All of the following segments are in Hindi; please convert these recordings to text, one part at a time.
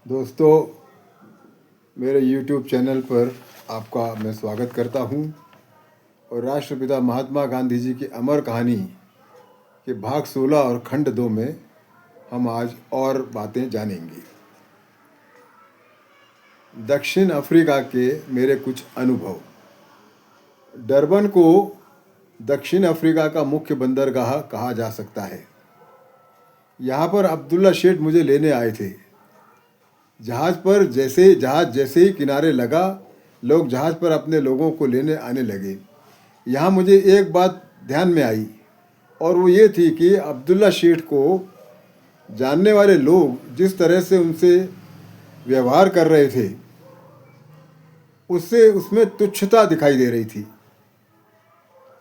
दोस्तों, मेरे YouTube चैनल पर आपका मैं स्वागत करता हूं और राष्ट्रपिता महात्मा गांधी जी की अमर कहानी के भाग 16 और खंड 2 में हम आज और बातें जानेंगे। दक्षिण अफ्रीका के मेरे कुछ अनुभव। डरबन को दक्षिण अफ्रीका का मुख्य बंदरगाह कहा जा सकता है। यहाँ पर अब्दुल्ला शेठ मुझे लेने आए थे। जहाज जैसे ही किनारे लगा, लोग जहाज पर अपने लोगों को लेने आने लगे। यहाँ मुझे एक बात ध्यान में आई और वो ये थी कि अब्दुल्ला शेठ को जानने वाले लोग जिस तरह से उनसे व्यवहार कर रहे थे, उससे उसमें तुच्छता दिखाई दे रही थी।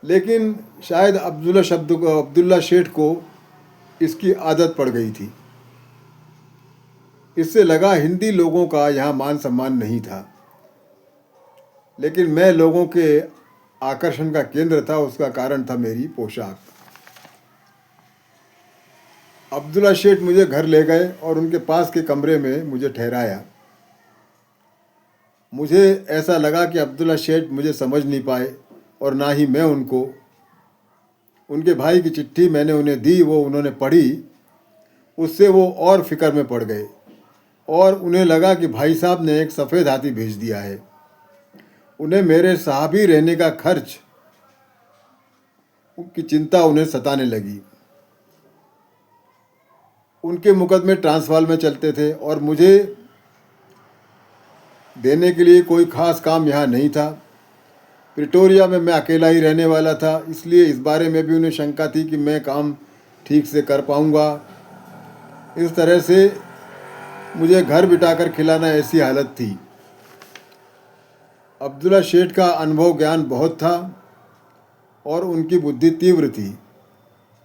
लेकिन शायद अब्दुल्ला शेठ को इसकी आदत पड़ गई थी। इससे लगा हिंदी लोगों का यहाँ मान सम्मान नहीं था, लेकिन मैं लोगों के आकर्षण का केंद्र था। उसका कारण था मेरी पोशाक। अब्दुल्ला शेठ मुझे घर ले गए और उनके पास के कमरे में मुझे ठहराया। मुझे ऐसा लगा कि अब्दुल्ला शेठ मुझे समझ नहीं पाए और ना ही मैं उनको। उनके भाई की चिट्ठी मैंने उन्हें दी, वो उन्होंने पढ़ी। उससे वो और फिक्र में पड़ गए और उन्हें लगा कि भाई साहब ने एक सफ़ेद हाथी भेज दिया है। उन्हें मेरे साहबी रहने का खर्च की चिंता उन्हें सताने लगी। उनके मुकदमे ट्रांसवाल में चलते थे और मुझे देने के लिए कोई ख़ास काम यहाँ नहीं था। प्रिटोरिया में मैं अकेला ही रहने वाला था, इसलिए इस बारे में भी उन्हें शंका थी कि मैं काम ठीक से कर पाऊँगा। इस तरह से मुझे घर बिठाकर खिलाना ऐसी हालत थी। अब्दुल्ला शेठ का अनुभव ज्ञान बहुत था और उनकी बुद्धि तीव्र थी।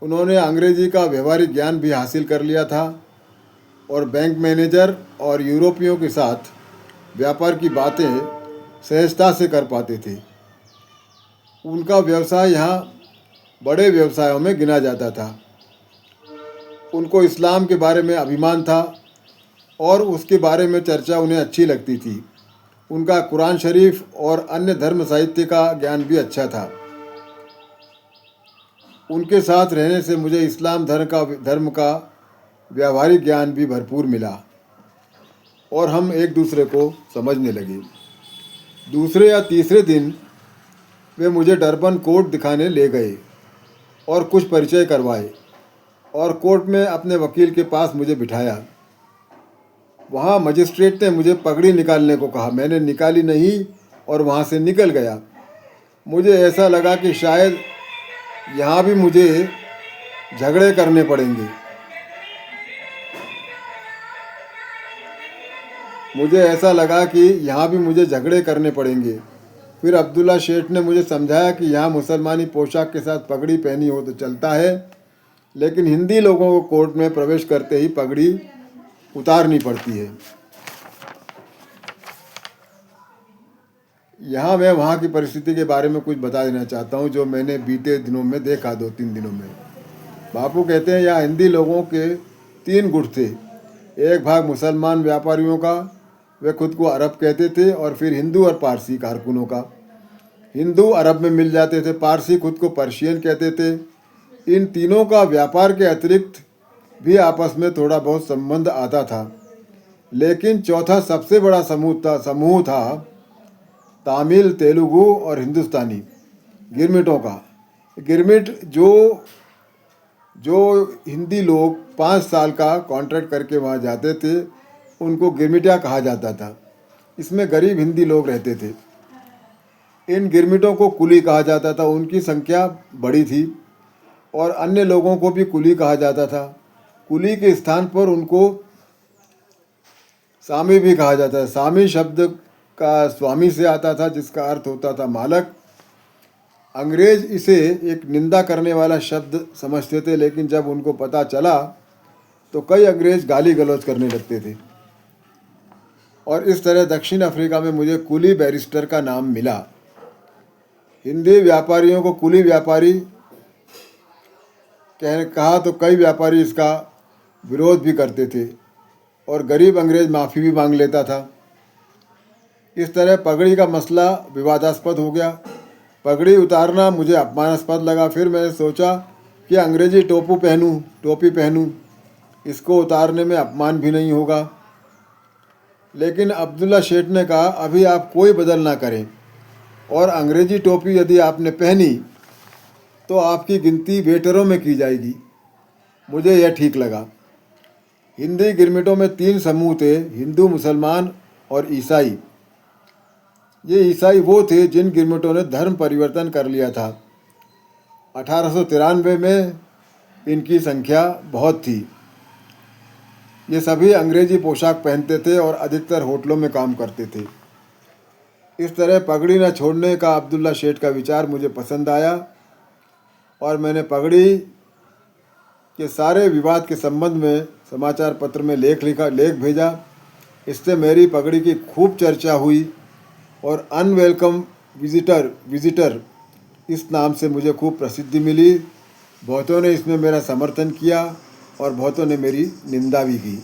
उन्होंने अंग्रेजी का व्यवहारिक ज्ञान भी हासिल कर लिया था और बैंक मैनेजर और यूरोपियों के साथ व्यापार की बातें सहजता से कर पाते थे। उनका व्यवसाय यहाँ बड़े व्यवसायों में गिना जाता था। उनको इस्लाम के बारे में अभिमान था और उसके बारे में चर्चा उन्हें अच्छी लगती थी। उनका कुरान शरीफ और अन्य धर्म साहित्य का ज्ञान भी अच्छा था। उनके साथ रहने से मुझे इस्लाम धर्म का व्यावहारिक ज्ञान भी भरपूर मिला और हम एक दूसरे को समझने लगे। दूसरे या तीसरे दिन वे मुझे डरबन कोर्ट दिखाने ले गए और कुछ परिचय करवाए और कोर्ट में अपने वकील के पास मुझे बिठाया। वहाँ मजिस्ट्रेट ने मुझे पगड़ी निकालने को कहा। मैंने निकाली नहीं और वहाँ से निकल गया। मुझे ऐसा लगा कि शायद यहाँ भी मुझे झगड़े करने पड़ेंगे। फिर अब्दुल्ला शेठ ने मुझे समझाया कि यहाँ मुसलमानी पोशाक के साथ पगड़ी पहनी हो तो चलता है, लेकिन हिंदी लोगों को कोर्ट में प्रवेश करते ही पगड़ी उतारनी पड़ती है। यहाँ मैं वहाँ की परिस्थिति के बारे में कुछ बता देना चाहता हूँ जो मैंने बीते दिनों में देखा। 2-3 दिनों में बापू कहते हैं यहाँ हिंदी लोगों के 3 गुट थे। एक भाग मुसलमान व्यापारियों का, वे खुद को अरब कहते थे, और फिर हिंदू और पारसी कारकुनों का। हिंदू अरब में मिल जाते थे, पारसी खुद को पर्शियन कहते थे। इन तीनों का व्यापार के अतिरिक्त भी आपस में थोड़ा बहुत संबंध आता था, लेकिन चौथा सबसे बड़ा समूह था तमिल, तेलुगु और हिंदुस्तानी गिरमिटों का। गिरमिट जो हिंदी लोग 5 साल का कॉन्ट्रैक्ट करके वहाँ जाते थे, उनको गिरमिटिया कहा जाता था। इसमें गरीब हिंदी लोग रहते थे। इन गिरमिटों को कुली कहा जाता था। उनकी संख्या बड़ी थी और अन्य लोगों को भी कुली कहा जाता था। कुली के स्थान पर उनको सामी भी कहा जाता है। सामी शब्द का स्वामी से आता था, जिसका अर्थ होता था मालक। अंग्रेज इसे एक निंदा करने वाला शब्द समझते थे, लेकिन जब उनको पता चला तो कई अंग्रेज गाली गलौज करने लगते थे और इस तरह दक्षिण अफ्रीका में मुझे कुली बैरिस्टर का नाम मिला। हिंदी व्यापारियों को कुली व्यापारी कहा तो कई व्यापारी इसका विरोध भी करते थे। और गरीब अंग्रेज माफ़ी भी मांग लेता था। इस तरह पगड़ी का मसला विवादास्पद हो गया। पगड़ी उतारना मुझे अपमानास्पद लगा। फिर मैंने सोचा कि अंग्रेजी टोपी पहनूं, इसको उतारने में अपमान भी नहीं होगा। लेकिन अब्दुल्ला शेठ ने कहा, अभी आप कोई बदल ना करें, और अंग्रेजी टोपी यदि आपने पहनी तो आपकी गिनती वेटरों में की जाएगी। मुझे यह ठीक लगा। हिंदी गिरमिटों में 3 समूह थे, हिंदू, मुसलमान और ईसाई। ये ईसाई वो थे जिन गिरमिटों ने धर्म परिवर्तन कर लिया था। 1893 में इनकी संख्या बहुत थी। ये सभी अंग्रेजी पोशाक पहनते थे और अधिकतर होटलों में काम करते थे। इस तरह पगड़ी न छोड़ने का अब्दुल्ला शेठ का विचार मुझे पसंद आया और मैंने पगड़ी के सारे विवाद के संबंध में समाचार पत्र में लेख भेजा। इससे मेरी पगड़ी की खूब चर्चा हुई और अनवेलकम विजिटर इस नाम से मुझे खूब प्रसिद्धि मिली। बहुतों ने इसमें मेरा समर्थन किया और बहुतों ने मेरी निंदा भी की।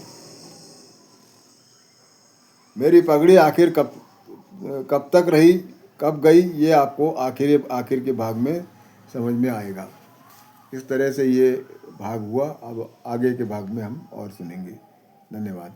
मेरी पगड़ी आखिर कब तक रही, कब गई, ये आपको आखिर के भाग में समझ में आएगा। इस तरह से ये भाग हुआ। अब आगे के भाग में हम और सुनेंगे। धन्यवाद।